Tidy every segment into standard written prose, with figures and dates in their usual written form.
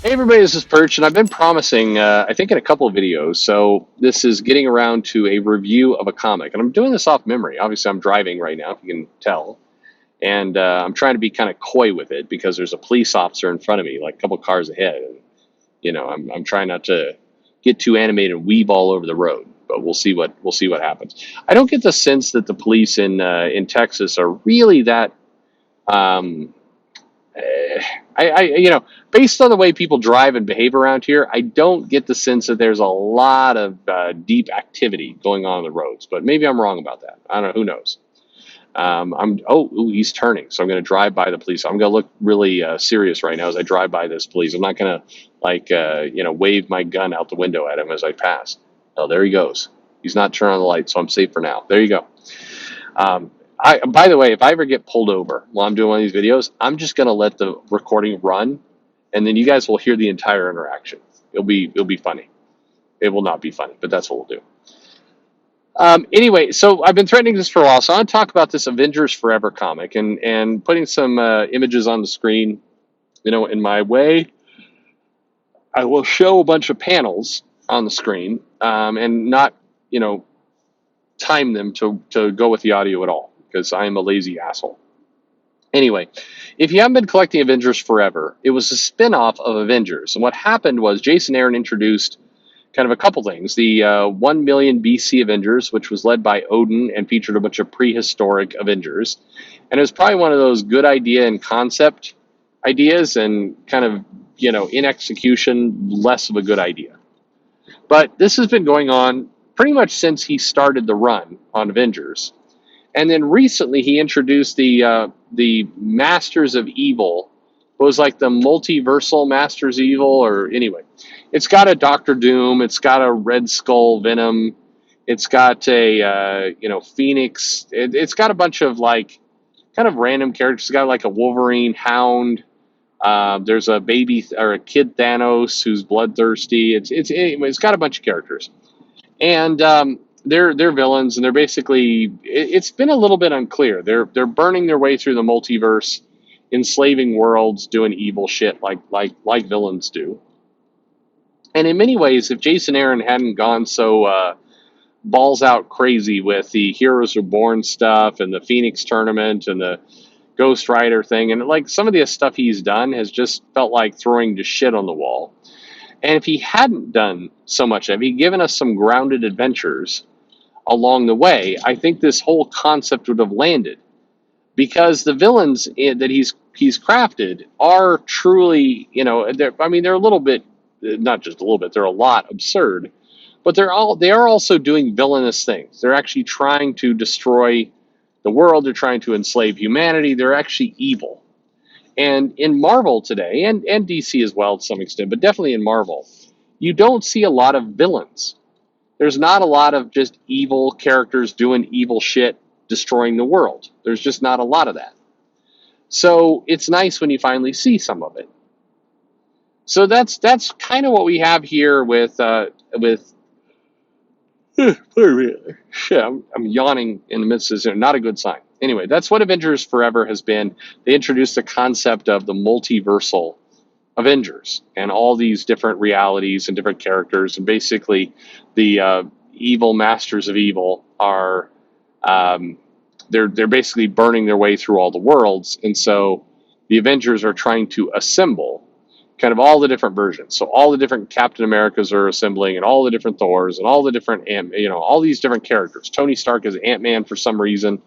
Hey everybody, this is Perch, and I've been promising, I think in a couple of videos, so this is getting around to a review of a comic, and I'm doing this off memory. Obviously, I'm driving right now, if you can tell, and I'm trying to be kind of coy with it because there's a police officer in front of me, like a couple cars ahead, and I'm trying not to get too animated and weave all over the road, but we'll see what happens. I don't get the sense that the police in Texas are really that. Um, Based on the way people drive and behave around here, I don't get the sense that there's a lot of deep activity going on the roads. But maybe I'm wrong about that. I don't know. Who knows? He's turning, so I'm going to drive by the police. I'm going to look really serious right now as I drive by this police. I'm not going to wave my gun out the window at him as I pass. Oh, there he goes. He's not turning on the light, so I'm safe for now. There you go. By the way, if I ever get pulled over while I'm doing one of these videos, I'm just going to let the recording run, and then you guys will hear the entire interaction. It'll be funny. It will not be funny, but that's what we'll do. Anyway, so I've been threatening this for a while, so I want to talk about this Avengers Forever comic and putting some images on the screen. In my way, I will show a bunch of panels on the screen and not, time them to go with the audio at all because I am a lazy asshole. Anyway, if you haven't been collecting Avengers Forever, it was a spin-off of Avengers. And what happened was Jason Aaron introduced kind of a couple things. The 1 million BC Avengers, which was led by Odin and featured a bunch of prehistoric Avengers. And it was probably one of those good idea and concept ideas and kind of, in execution, less of a good idea. But this has been going on pretty much since he started the run on Avengers. And then recently he introduced the Masters of Evil. It was like the multiversal Masters of Evil, or anyway, it's got a Doctor Doom, it's got a Red Skull Venom, it's got a Phoenix. It's got a bunch of like kind of random characters. It's got like a Wolverine, Hound. There's a baby or a kid Thanos who's bloodthirsty. It's got a bunch of characters, and they're villains, and they're basically. It's been a little bit unclear. They're burning their way through the multiverse, enslaving worlds, doing evil shit like villains do. And in many ways, if Jason Aaron hadn't gone so balls out crazy with the Heroes Reborn stuff and the Phoenix tournament and the Ghost Rider thing, and like some of the stuff he's done has just felt like throwing just shit on the wall. And if he hadn't done so much, if he'd given us some grounded adventures along the way, I think this whole concept would have landed. Because the villains that he's crafted are truly, they're a little bit, not just a little bit, they're a lot absurd, but they are also doing villainous things. They're actually trying to destroy the world. They're trying to enslave humanity. They're actually evil. And in Marvel today, and DC as well to some extent, but definitely in Marvel, you don't see a lot of villains. There's not a lot of just evil characters doing evil shit, destroying the world. There's just not a lot of that. So it's nice when you finally see some of it. So that's kind of what we have here with shit, I'm yawning in the midst of this. Not a good sign. Anyway, that's what Avengers Forever has been. They introduced the concept of the multiversal Avengers and all these different realities and different characters. And basically, the evil Masters of Evil are they're basically burning their way through all the worlds, and so the Avengers are trying to assemble kind of all the different versions. So all the different Captain Americas are assembling, and all the different Thors, and all the different, all these different characters. Tony Stark is Ant-Man for some reason.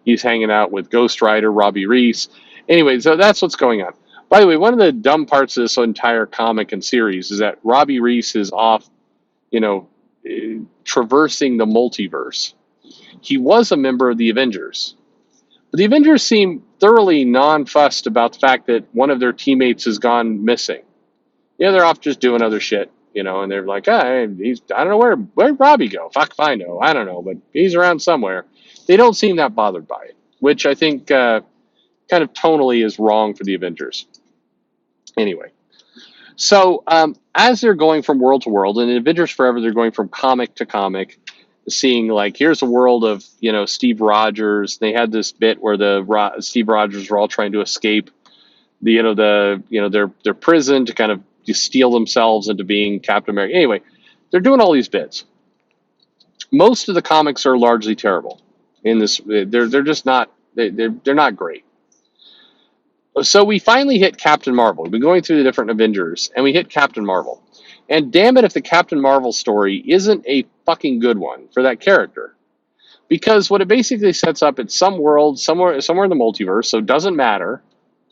He's hanging out with Ghost Rider, Robbie Reese. Anyway, so that's what's going on. By the way, one of the dumb parts of this entire comic and series is that Robbie Reese is off, traversing the multiverse. He was a member of the Avengers. But the Avengers seem thoroughly non-fussed about the fact that one of their teammates has gone missing. They're off just doing other shit, and they're like, I don't know where'd Robbie go? Fuck if I know. I don't know, but he's around somewhere. They don't seem that bothered by it, which I think kind of tonally is wrong for the Avengers. Anyway, so as they're going from world to world, and in Avengers Forever, they're going from comic to comic, seeing like here's a world of Steve Rogers. They had this bit where the Steve Rogers were all trying to escape their prison to kind of steel themselves into being Captain America. Anyway, they're doing all these bits. Most of the comics are largely terrible. In this, they're just not they're not great. So we finally hit Captain Marvel. We've been going through the different Avengers, and we hit Captain Marvel. And damn it, if the Captain Marvel story isn't a fucking good one for that character, because what it basically sets up, it's some world somewhere in the multiverse, so it doesn't matter.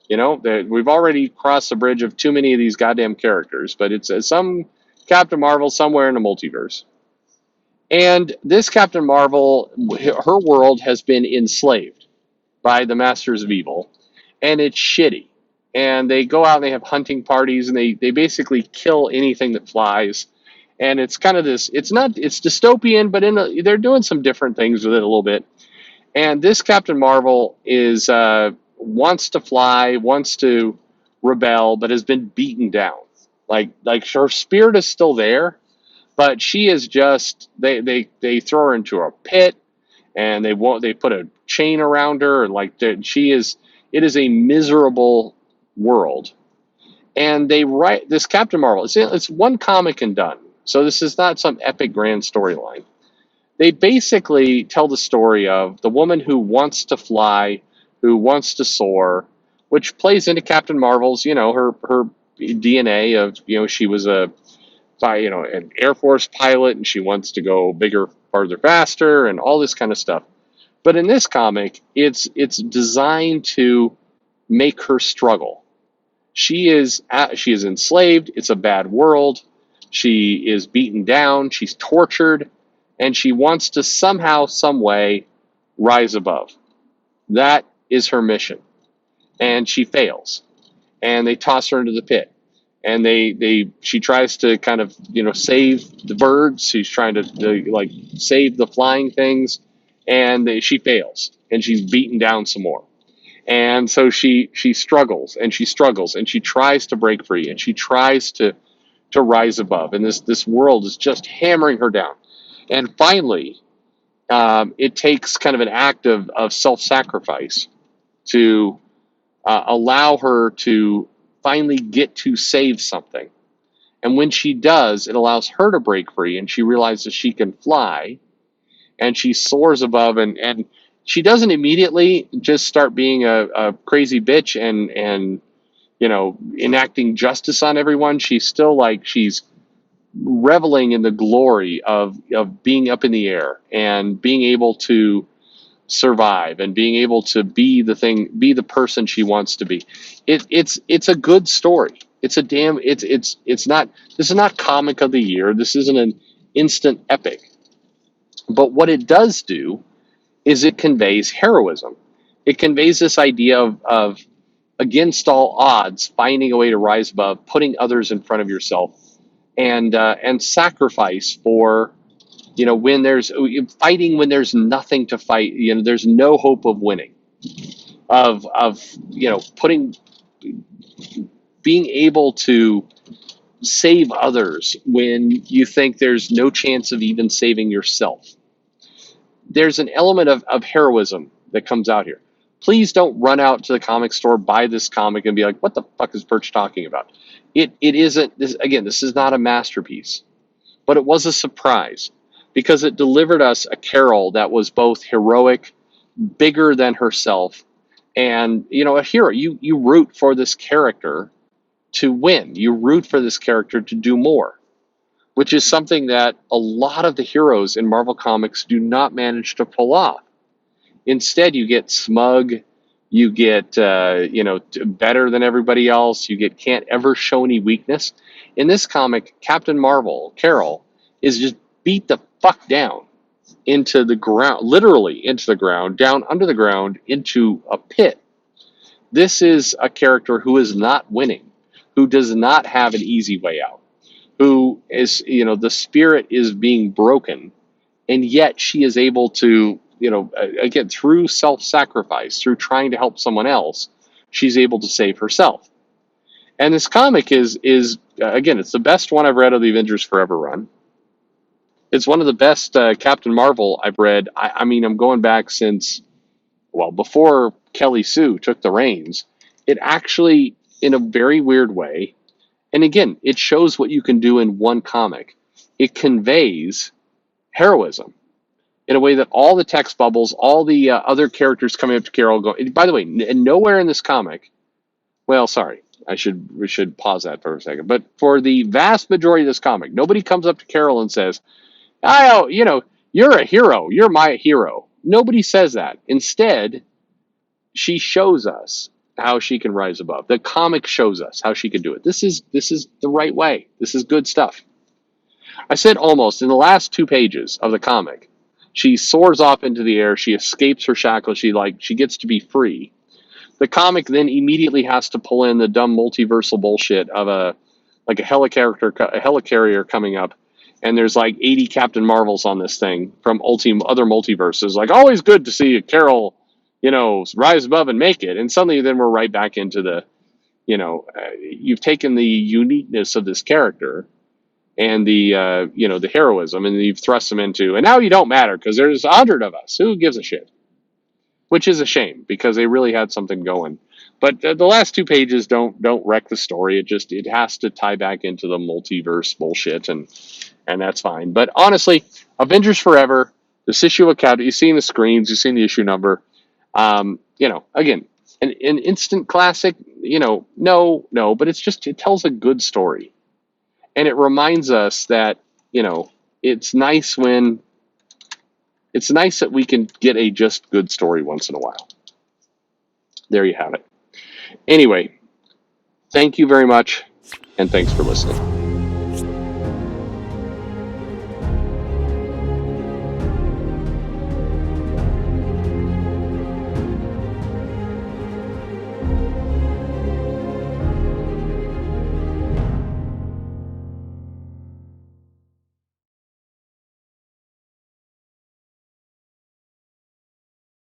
You know, we've already crossed the bridge of too many of these goddamn characters, but it's some Captain Marvel somewhere in the multiverse. And this Captain Marvel, her world has been enslaved by the Masters of Evil, and it's shitty. And they go out and they have hunting parties, and they basically kill anything that flies. And it's kind of this, it's dystopian, but they're doing some different things with it a little bit. And this Captain Marvel is wants to fly, wants to rebel, but has been beaten down. Like her spirit is still there, but she is just they throw her into a pit, and they put a chain around her, and it is a miserable world. And they write this Captain Marvel. It's one comic and done. So this is not some epic grand storyline. They basically tell the story of the woman who wants to fly, who wants to soar, which plays into Captain Marvel's, her DNA of, she was an Air Force pilot, and she wants to go bigger, farther, faster, and all this kind of stuff. But in this comic, it's designed to make her struggle. She is enslaved. It's a bad world. She is beaten down. She's tortured, and she wants to somehow, some way, rise above. That is her mission, and she fails. And they toss her into the pit, and she tries to kind of save the birds. She's trying to save the flying things, and she fails, and she's beaten down some more. And so she struggles and she struggles, and she tries to break free, and she tries to rise above, and this world is just hammering her down. And finally, it takes kind of an act of self-sacrifice to allow her to finally get to save something. And when she does, it allows her to break free, and she realizes she can fly, and she soars above, and she doesn't immediately just start being a crazy bitch and enacting justice on everyone. She's still she's reveling in the glory of being up in the air and being able to survive and being able to be the person she wants to be. It's a good story. It's not, this is not comic of the year. This isn't an instant epic. But what it does do is it conveys heroism. It conveys this idea of against all odds, finding a way to rise above, putting others in front of yourself, and sacrifice for, when there's fighting, when there's nothing to fight, there's no hope of winning, of being able to save others when you think there's no chance of even saving yourself. There's an element of heroism that comes out here. Please don't run out to the comic store, buy this comic, and be like, what the fuck is Perch talking about? It isn't, this is not a masterpiece, but it was a surprise because it delivered us a Carol that was both heroic, bigger than herself, and, a hero. You root for this character to win. You root for this character to do more, which is something that a lot of the heroes in Marvel Comics do not manage to pull off. Instead, you get smug, you get, better than everybody else, can't ever show any weakness. In this comic, Captain Marvel, Carol, is just beat the fuck down into the ground, literally into the ground, down under the ground, into a pit. This is a character who is not winning, who does not have an easy way out, who is, the spirit is being broken, and yet she is able to, again, through self-sacrifice, through trying to help someone else, she's able to save herself. And this comic is again, it's the best one I've read of the Avengers Forever run. It's one of the best Captain Marvel I've read. I mean, I'm going back since, before Kelly Sue took the reins. It actually, in a very weird way, And again, it shows what you can do in one comic. It conveys heroism in a way that all the text bubbles, all the other characters coming up to Carol go. By the way, nowhere in this comic. Well, sorry, we should pause that for a second. But for the vast majority of this comic, nobody comes up to Carol and says, "Oh, you're a hero. You're my hero." Nobody says that. Instead, she shows us how she can rise above. The comic shows us how she can do it. This is the right way. This is good stuff. I said almost in the last 2 pages of the comic, she soars off into the air. She escapes her shackles. She gets to be free. The comic then immediately has to pull in the dumb multiversal bullshit of a helicarrier coming up, and there's like 80 Captain Marvels on this thing from other multiverses. Like, always good to see Carol, rise above and make it. And suddenly, then we're right back into the, you've taken the uniqueness of this character and the heroism, and you've thrust them into, and now you don't matter because there's 100 of us. Who gives a shit? Which is a shame because they really had something going. But the last 2 pages don't wreck the story. It has to tie back into the multiverse bullshit, and that's fine. But honestly, Avengers Forever, this issue of Captain, you've seen the screens, you've seen the issue number. Again, an instant classic. No, but it tells a good story, and it reminds us that it's nice that we can get a just good story once in a while. There you have it. Anyway, thank you very much, and thanks for listening.